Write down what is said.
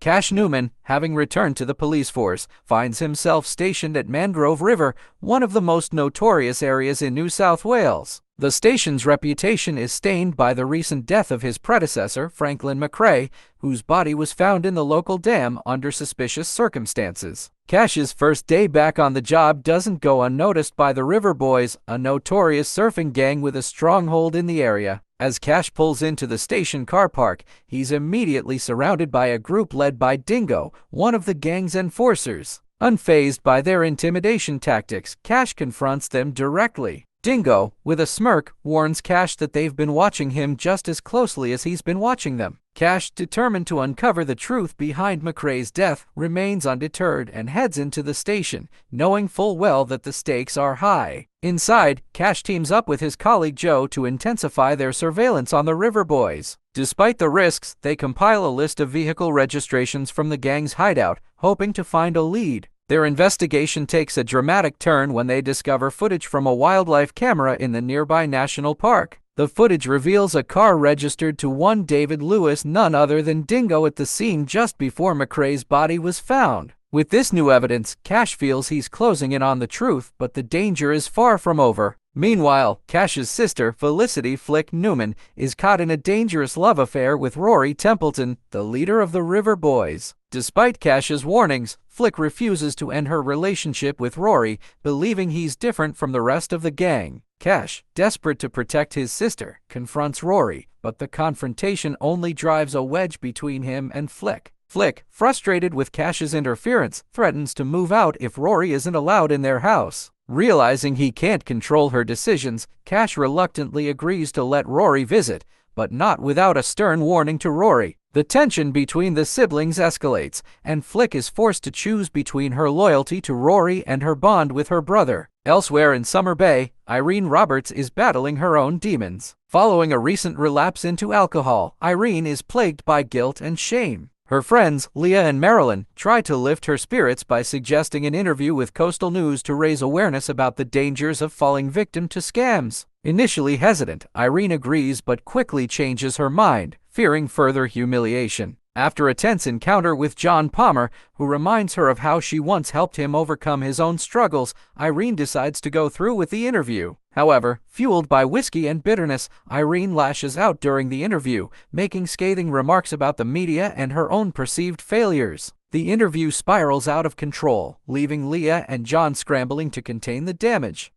Cash Newman, having returned to the police force, finds himself stationed at Mangrove River, one of the most notorious areas in New South Wales. The station's reputation is stained by the recent death of his predecessor, Franklin McRae, whose body was found in the local dam under suspicious circumstances. Cash's first day back on the job doesn't go unnoticed by the River Boys, a notorious surfing gang with a stronghold in the area. As Cash pulls into the station car park, he's immediately surrounded by a group led by Dingo, one of the gang's enforcers. Unfazed by their intimidation tactics, Cash confronts them directly. Dingo, with a smirk, warns Cash that they've been watching him just as closely as he's been watching them. Cash, determined to uncover the truth behind McRae's death, remains undeterred and heads into the station, knowing full well that the stakes are high. Inside, Cash teams up with his colleague Joe to intensify their surveillance on the River Boys. Despite the risks, they compile a list of vehicle registrations from the gang's hideout, hoping to find a lead. Their investigation takes a dramatic turn when they discover footage from a wildlife camera in the nearby national park. The footage reveals a car registered to one David Lewis, none other than Dingo, at the scene just before McRae's body was found. With this new evidence, Cash feels he's closing in on the truth, but the danger is far from over. Meanwhile, Cash's sister, Felicity Flick Newman, is caught in a dangerous love affair with Rory Templeton, the leader of the River Boys. Despite Cash's warnings, Flick refuses to end her relationship with Rory, believing he's different from the rest of the gang. Cash, desperate to protect his sister, confronts Rory, but the confrontation only drives a wedge between him and Flick. Flick, frustrated with Cash's interference, threatens to move out if Rory isn't allowed in their house. Realizing he can't control her decisions, Cash reluctantly agrees to let Rory visit, but not without a stern warning to Rory. The tension between the siblings escalates, and Flick is forced to choose between her loyalty to Rory and her bond with her brother. Elsewhere in Summer Bay, Irene Roberts is battling her own demons. Following a recent relapse into alcohol, Irene is plagued by guilt and shame. Her friends, Leah and Marilyn, try to lift her spirits by suggesting an interview with Coastal News to raise awareness about the dangers of falling victim to scams. Initially hesitant, Irene agrees but quickly changes her mind, fearing further humiliation. After a tense encounter with John Palmer, who reminds her of how she once helped him overcome his own struggles, Irene decides to go through with the interview. However, fueled by whiskey and bitterness, Irene lashes out during the interview, making scathing remarks about the media and her own perceived failures. The interview spirals out of control, leaving Leah and John scrambling to contain the damage.